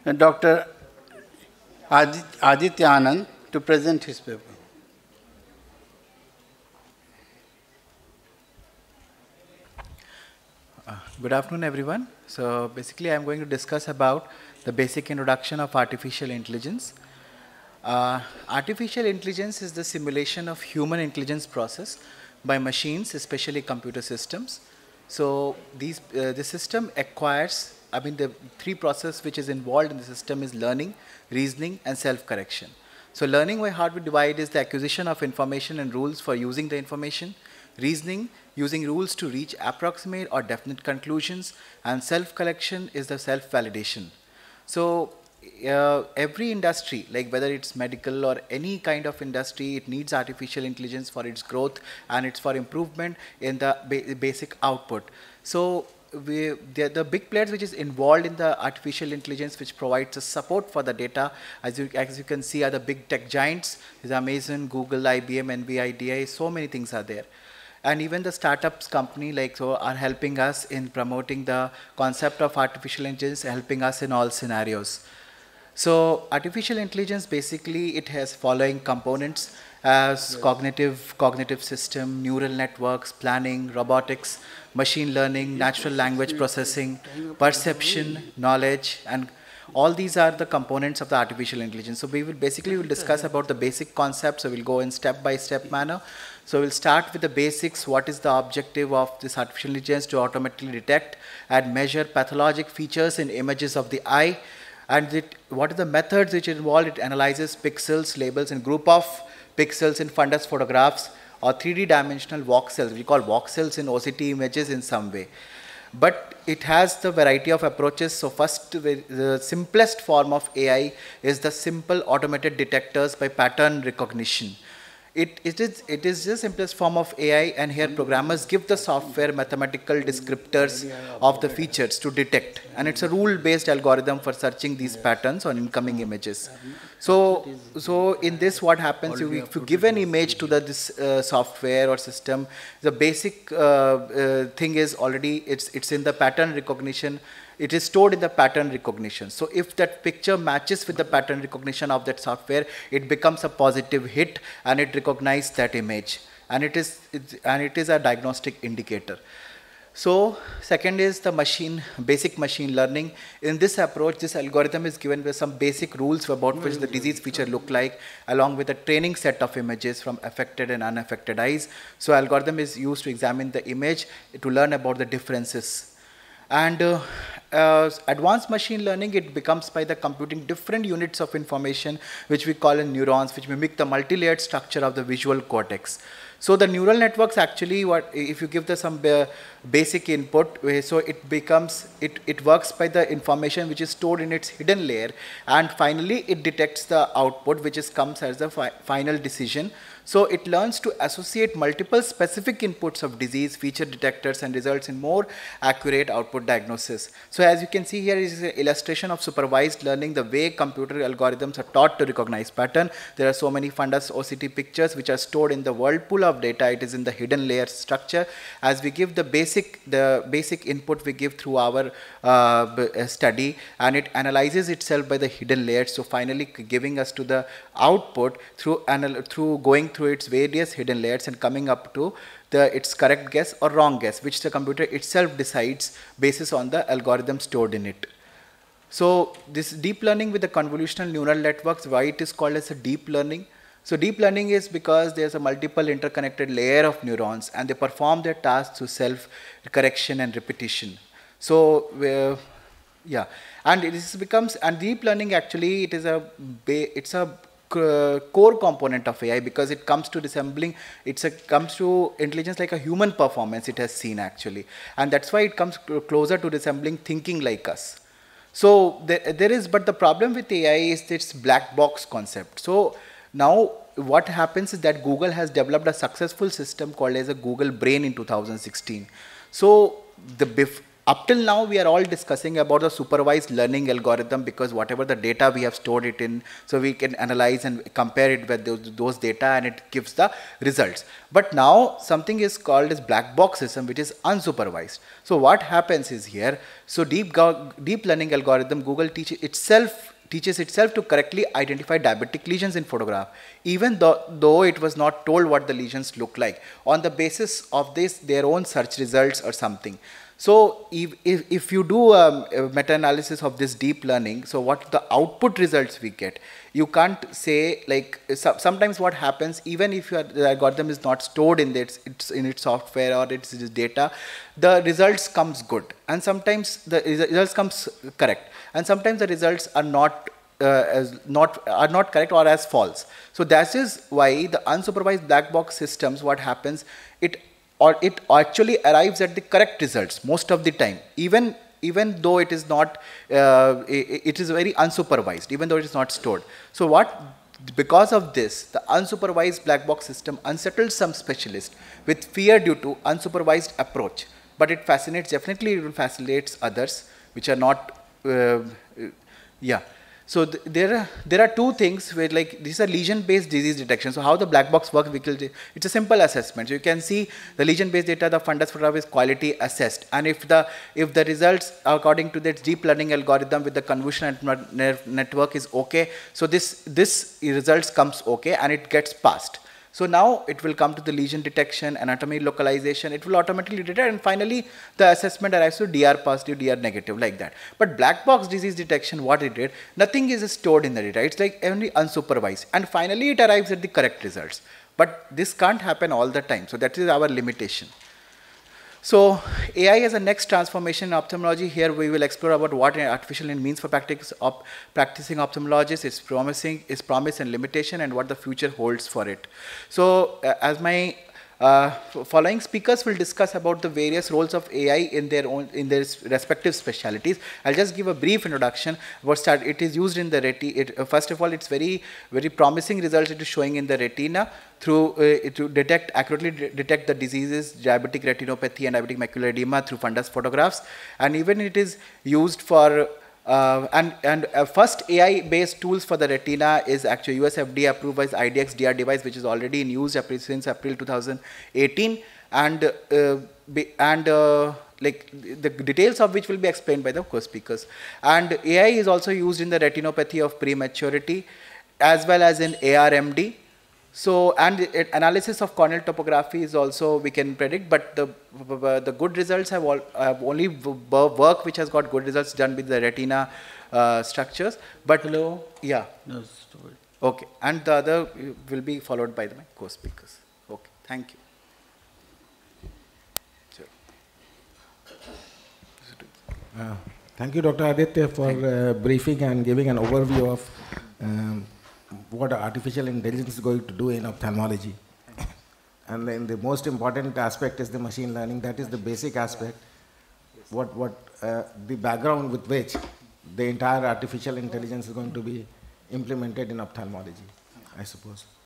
Dr. Aditya Anand to present his paper. Good afternoon, everyone. So basically, I'm going to discuss about the basic introduction of artificial intelligence. Artificial intelligence is the simulation of human intelligence process by machines, especially computer systems. So the system acquires, the three processes which is involved in the system is learning, reasoning, and self-correction. So learning by hardware divide is the acquisition of information and rules for using the information. Reasoning, using rules to reach approximate or definite conclusions, and self-correction is the self-validation. So every industry, like whether it's medical or any kind of industry, it needs artificial intelligence for its growth and it's for improvement in the basic output. So the big players which is involved in the artificial intelligence, which provides a support for the data, as you can see, are the big tech giants. There's Amazon, Google, IBM, NVIDIA, so many things are there. And even the startups company are helping us in promoting the concept of artificial intelligence, helping us in all scenarios. So artificial intelligence, basically it has following components as cognitive system, neural networks, planning, robotics, machine learning, natural language processing, perception, knowledge, and all these are the components of the artificial intelligence. So we will discuss about the basic concepts. So we'll go in step-by-step manner. So we'll start with the basics. What is the objective of this artificial intelligence? To automatically detect and measure pathologic features in images of the eye. And what are the methods which involve? It analyzes pixels, labels, and group of pixels in fundus photographs or 3D dimensional voxels. We call voxels in OCT images in some way. But it has the variety of approaches. So first, the simplest form of AI is the simple automated detectors by pattern recognition. It is the simplest form of AI, and here programmers give the software mathematical descriptors of the features to detect, and it's a rule-based algorithm for searching these patterns on incoming images. So in this, what happens, if you give an image to this software or system, the basic thing is already it's in the pattern recognition. It is stored in the pattern recognition. So if that picture matches with the pattern recognition of that software, it becomes a positive hit and it recognizes that image. And it is a diagnostic indicator. So second is the basic machine learning. In this approach, this algorithm is given with some basic rules about which the disease feature look like, along with a training set of images from affected and unaffected eyes. So algorithm is used to examine the image to learn about the differences. And advanced machine learning, it becomes by the computing different units of information, which we call in neurons, which mimic the multi-layered structure of the visual cortex. So the neural networks actually, if you give some basic input, so it works by the information which is stored in its hidden layer, and finally it detects the output, which comes as the final decision. So it learns to associate multiple specific inputs of disease, feature detectors, and results in more accurate output diagnosis. So as you can see here is an illustration of supervised learning, the way computer algorithms are taught to recognize pattern. There are so many fundus OCT pictures which are stored in the whirlpool of data. It is in the hidden layer structure. As we give the basic input we give through our study, and it analyzes itself by the hidden layers. So finally giving us to the output through going through its various hidden layers and coming up to its correct guess or wrong guess, which the computer itself decides basis on the algorithm stored in it. So this deep learning with the convolutional neural networks, why it is called as a deep learning? So deep learning is because there's a multiple interconnected layer of neurons, and they perform their tasks through self-correction and repetition. So yeah, and and deep learning actually it's a core component of AI, because it comes to resembling, comes to intelligence like a human performance, it has seen actually. And that's why it comes closer to resembling thinking like us. So but the problem with AI is its black box concept. So now what happens is that Google has developed a successful system called as a Google Brain in 2016. So Up till now, we are all discussing about the supervised learning algorithm, because whatever the data we have stored it in, so we can analyze and compare it with those data, and it gives the results. But now something is called as black box system, which is unsupervised. So what happens is here, so deep learning algorithm, Google teaches itself to correctly identify diabetic lesions in photograph, even though it was not told what the lesions look like, on the basis of their own search results or something. So if you do a meta-analysis of this deep learning, so what the output results we get, you can't say, like, sometimes what happens, even if the algorithm is not stored in its software or its data, the results comes good, and sometimes the results comes correct, and sometimes the results are not correct or as false. So that is why the unsupervised black box systems, what happens, it actually arrives at the correct results most of the time, even though it is not, it is very unsupervised, even though it is not stored. So because of this, the unsupervised black box system unsettles some specialists with fear due to unsupervised approach, but it definitely facilitates others which are not, yeah. So there are two things where, like, these are lesion-based disease detection. So how the black box works, it's a simple assessment. So you can see the lesion-based data, the fundus photograph is quality assessed, and if the results according to the deep learning algorithm with the convolutional network is okay, so this results comes okay and it gets passed. So now it will come to the lesion detection, anatomy localization, it will automatically detect, and finally the assessment arrives to DR positive, DR negative, like that. But black box disease detection, what it did, nothing is stored in the data, it's like only unsupervised, and finally it arrives at the correct results. But this can't happen all the time, so that is our limitation. So AI as a next transformation in ophthalmology. Here we will explore about what artificial intelligence means for practicing ophthalmologists, its promise and limitation, and what the future holds for it. So as my following speakers will discuss about the various roles of AI in their respective specialities. I'll just give a brief introduction. It is used in the retina. First of all, it's very promising results it is showing in the retina through to accurately detect the diseases, diabetic retinopathy and diabetic macular edema through fundus photographs, and even it is used for first AI-based tools for the retina is actually US FDA approved by IDX DR device, which is already in use since April 2018, and like the details of which will be explained by the co-speakers. And AI is also used in the retinopathy of prematurity as well as in ARMD. So, and analysis of corneal topography is also we can predict, but the good results have only work which has got good results done with the retina structures. But hello, yeah, no, okay, and the other will be followed by my co-speakers. Okay, thank you. Sure. Thank you, Dr. Aditya, for briefing and giving an overview of what artificial intelligence is going to do in ophthalmology. And then the most important aspect is the machine learning. That is the basic aspect, the background with which the entire artificial intelligence is going to be implemented in ophthalmology, I suppose.